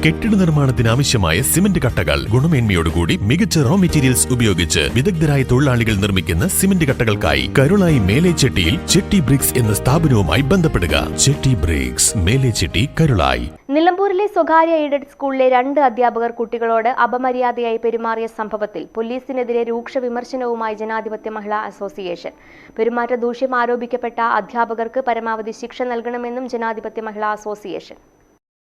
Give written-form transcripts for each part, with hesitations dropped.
കെട്ടിട നിർമ്മാണത്തിന് ആവശ്യമായ സിമന്റ് കട്ടകൾ ഗുണമേന്മയോടുകൂടി മികച്ച റോ മെറ്റീരിയൽസ് ഉപയോഗിച്ച് വിദഗ്ധരായ തൊഴിലാളികൾ നിർമ്മിക്കുന്ന സിമന്റ് കട്ടകൾക്കായി കരുളായി മേലേച്ചെട്ടിയിൽ ചെട്ടി ബ്രിക്സ് എന്ന സ്ഥാപനവുമായി ബന്ധപ്പെടുക. ചെട്ടി ബ്രിക്സ്, മേലേച്ചെട്ടി, കരുളായി. നിലമ്പൂരിലെ സ്വകാര്യ എയ്ഡഡ് സ്കൂളിലെ 2 അധ്യാപകർ കുട്ടികളോട് അപമര്യാദയായി പെരുമാറിയ സംഭവത്തിൽ പോലീസിനെതിരെ രൂക്ഷ വിമർശനവുമായി ജനാധിപത്യ മഹിളാ അസോസിയേഷൻ. പെരുമാറ്റ ദൂഷ്യം ആരോപിക്കപ്പെട്ട അധ്യാപകർക്ക് പരമാവധി ശിക്ഷ നൽകണമെന്നും ജനാധിപത്യ മഹിളാ അസോസിയേഷൻ.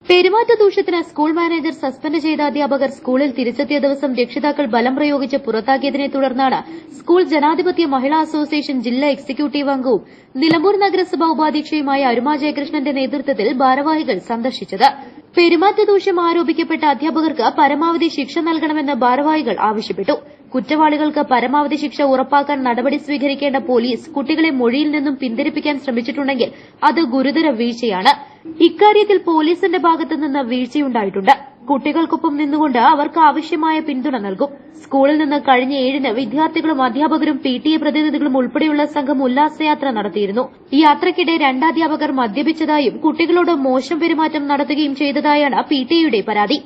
പെരുമാറ്റ ദൂഷ്യത്തിന് സ്കൂൾ മാനേജർ സസ്പെൻഡ് ചെയ്ത അധ്യാപകർ സ്കൂളിൽ തിരിച്ചെത്തിയ ദിവസം രക്ഷിതാക്കൾ ബലം പ്രയോഗിച്ച് പുറത്താക്കിയതിനെ തുടർന്നാണ് സ്കൂൾ ജനാധിപത്യ മഹിളാ അസോസിയേഷൻ ജില്ലാ എക്സിക്യൂട്ടീവ് അംഗവും നിലമ്പൂർ നഗരസഭാ ഉപാധ്യക്ഷയുമായ അരുമ ജയകൃഷ്ണന്റെ നേതൃത്വത്തിൽ ഭാരവാഹികൾ സന്ദർശിച്ചത്. പെരുമാറ്റ ദൂഷ്യം ആരോപിക്കപ്പെട്ട അധ്യാപകർക്ക് പരമാവധി ശിക്ഷ നൽകണമെന്ന് ഭാരവാഹികൾ ആവശ്യപ്പെട്ടു. കുറ്റവാളികൾക്ക് പരമാവധി ശിക്ഷ ഉറപ്പാക്കാൻ നടപടി സ്വീകരിക്കേണ്ട പോലീസ് കുട്ടികളെ മൊഴിയിൽ നിന്നും പിന്തിരിപ്പിക്കാൻ ശ്രമിച്ചിട്ടുണ്ടെങ്കിൽ അത് ഗുരുതര വീഴ്ചയാണ്. ഇക്കാര്യത്തിൽ പോലീസിന്റെ ഭാഗത്തുനിന്ന് വീഴ്ചയുണ്ടായിട്ടുണ്ട്. കുട്ടികൾക്കൊപ്പം നിന്നുകൊണ്ട് അവർക്ക് ആവശ്യമായ പിന്തുണ നൽകും. സ്കൂളിൽ നിന്ന് കഴിഞ്ഞ 7-ന് വിദ്യാർത്ഥികളും അധ്യാപകരും PTA പ്രതിനിധികളും ഉൾപ്പെടെയുള്ള സംഘം ഉല്ലാസയാത്ര നടത്തിയിരുന്നു. ഈ യാത്രയ്ക്കിടെ 2 അധ്യാപകർ മദ്യപിച്ചതായും കുട്ടികളോട് മോശം പെരുമാറ്റം നടത്തുകയും ചെയ്തതായാണ് PTAയുടെ പരാതി.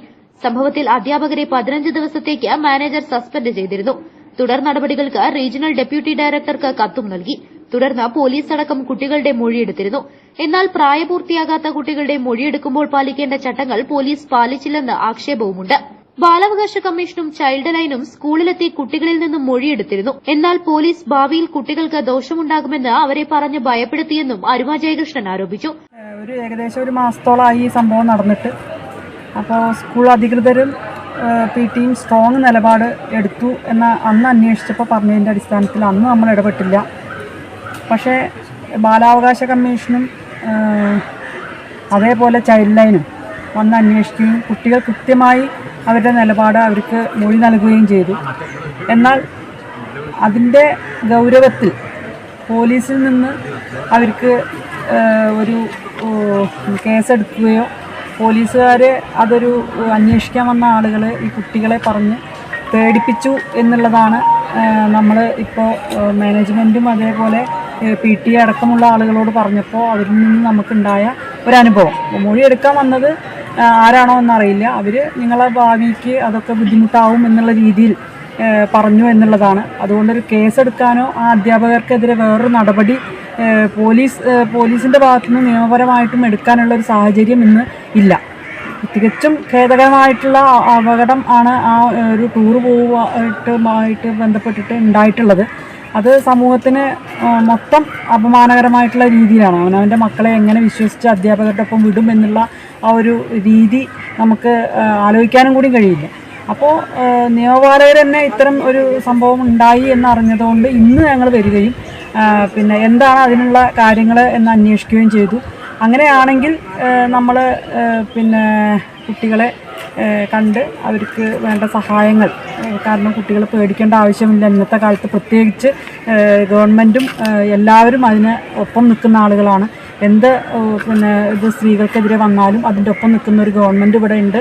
സംഭവത്തിൽ അധ്യാപകരെ 15 ദിവസത്തേക്ക് മാനേജർ സസ്പെൻഡ് ചെയ്തിരുന്നു. തുടർ നടപടികൾക്ക് റീജിയണൽ ഡെപ്യൂട്ടി ഡയറക്ടർക്ക് കത്തും നൽകി. തുടർന്ന് പോലീസ് അടക്കം കുട്ടികളുടെ മൊഴിയെടുത്തിരുന്നു. എന്നാൽ പ്രായപൂർത്തിയാകാത്ത കുട്ടികളുടെ മൊഴിയെടുക്കുമ്പോൾ പാലിക്കേണ്ട ചട്ടങ്ങൾ പോലീസ് പാലിച്ചില്ലെന്ന് ആക്ഷേപവുമുണ്ട്. ബാലാവകാശ കമ്മീഷനും ചൈൽഡ് ലൈനും സ്കൂളിലെത്തി കുട്ടികളിൽ നിന്നും മൊഴിയെടുത്തിരുന്നു. എന്നാൽ പോലീസ് ഭാവിയിൽ കുട്ടികൾക്ക് ദോഷമുണ്ടാകുമെന്ന് അവരെ പറഞ്ഞ് ഭയപ്പെടുത്തിയെന്നും അരുമ ജയകൃഷ്ണൻ ആരോപിച്ചു. ഏകദേശം 1 മാസത്തോളമായി ഈ സംഭവം നടന്നിട്ട്. അപ്പോൾ സ്കൂൾ അധികൃതരും PTയും സ്ട്രോങ് നിലപാട് എടുത്തു എന്ന അന്ന് അന്വേഷിച്ചപ്പോൾ പറഞ്ഞതിൻ്റെ അടിസ്ഥാനത്തിൽ അന്ന് നമ്മൾ ഇടപെട്ടില്ല. പക്ഷേ ബാലാവകാശ കമ്മീഷനും അതേപോലെ ചൈൽഡ് ലൈനും വന്ന് അന്വേഷിക്കുകയും കുട്ടികൾ കൃത്യമായി അവരുടെ നിലപാട് അവർക്ക് മൊഴി നൽകുകയും ചെയ്തു. എന്നാൽ അതിൻ്റെ ഗൗരവത്തിൽ പോലീസിൽ നിന്ന് അവർക്ക് ഒരു കേസെടുക്കുകയോ പോലീസുകാർ അതൊരു അന്വേഷിക്കാൻ വന്ന ആളുകൾ ഈ കുട്ടികളെ പറഞ്ഞ് പേടിപ്പിച്ചു എന്നുള്ളതാണ് നമ്മൾ ഇപ്പോൾ മാനേജ്മെൻറ്റും അതേപോലെ PTA അടക്കമുള്ള ആളുകളോട് പറഞ്ഞപ്പോൾ അവരിൽ നിന്ന് നമുക്കുണ്ടായ ഒരനുഭവം. മൊഴിയെടുക്കാൻ വന്നത് ആരാണോ എന്നറിയില്ല, അവർ നിങ്ങളെ ഭാവിക്ക് അതൊക്കെ ബുദ്ധിമുട്ടാവും എന്നുള്ള രീതിയിൽ പറഞ്ഞു എന്നുള്ളതാണ്. അതുകൊണ്ടൊരു കേസെടുക്കാനോ ആ അധ്യാപകർക്കെതിരെ വേറൊരു നടപടി പോലീസിൻ്റെ ഭാഗത്തുനിന്ന് നിയമപരമായിട്ടും എടുക്കാനുള്ളൊരു സാഹചര്യം ഇന്ന് ഇല്ല. തികച്ചും ഖേദകരമായിട്ടുള്ള അപകടം ആണ് ആ ഒരു ടൂർ പോവുമായിട്ട് ബന്ധപ്പെട്ടിട്ട് ഉണ്ടായിട്ടുള്ളത്. അത് സമൂഹത്തിന് മൊത്തം അപമാനകരമായിട്ടുള്ള രീതിയിലാണ്. അവനവൻ്റെ മക്കളെ എങ്ങനെ വിശ്വസിച്ച് അധ്യാപകരുടെ ഒപ്പം വിടും എന്നുള്ള ആ ഒരു രീതി നമുക്ക് ആലോചിക്കാനും കൂടി കഴിയില്ല. അപ്പോൾ നിയമപാലകർ തന്നെ ഇത്തരം ഒരു സംഭവം ഉണ്ടായി എന്നറിഞ്ഞതുകൊണ്ട് ഇന്ന് ഞങ്ങൾ വരികയും പിന്നെ എന്താണ് അതിനുള്ള കാര്യങ്ങൾ എന്ന് അന്വേഷിക്കുകയും ചെയ്തു. അങ്ങനെയാണെങ്കിൽ നമ്മൾ പിന്നെ കുട്ടികളെ കണ്ട് അവർക്ക് വേണ്ട സഹായങ്ങൾ, കാരണം കുട്ടികൾ പേടിക്കേണ്ട ആവശ്യമില്ല. ഇന്നത്തെ കാലത്ത് പ്രത്യേകിച്ച് ഗവൺമെൻറ്റും എല്ലാവരും അതിന് ഒപ്പം നിൽക്കുന്ന ആളുകളാണ്. എന്ത് പിന്നെ ഇത് സ്ത്രീകൾക്കെതിരെ വന്നാലും അതിൻ്റെ ഒപ്പം നിൽക്കുന്ന ഒരു ഗവൺമെൻറ് ഇവിടെ ഉണ്ട്.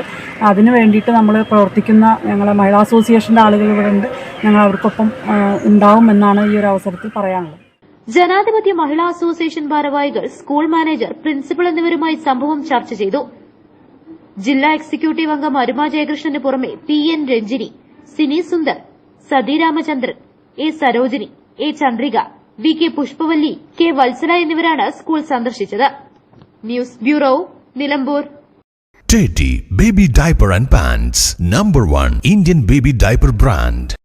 അതിന് വേണ്ടിയിട്ട് നമ്മൾ പ്രവർത്തിക്കുന്ന ഞങ്ങളെ മഹിളാ അസോസിയേഷൻ്റെ ആളുകൾ ഇവിടെ ഉണ്ട്. ഞങ്ങൾ അവർക്കൊപ്പം ഉണ്ടാവുമെന്നാണ് ഈ ഒരു അവസരത്തിൽ പറയാനുള്ളത്. ജനാധിപത്യ മഹിളാ അസോസിയേഷൻ ഭാരവാഹികൾ, സ്കൂൾ മാനേജർ, പ്രിൻസിപ്പൽ എന്നിവരുമായി സംഭവം ചർച്ച ചെയ്തു. ജില്ലാ എക്സിക്യൂട്ടീവ് അംഗം അരുമ ജയകൃഷ്ണന് പുറമെ PN Ranjini, Sini Sundar, sati Ramachandran, A Sarojini, A Chandrika, VK Pushpavalli, K Vatsala എന്നിവരാണ് സ്കൂൾ സന്ദർശിച്ചത്. News bureau, Nilambur. Teddy Baby Diaper and Pants, #1 Indian baby diaper brand.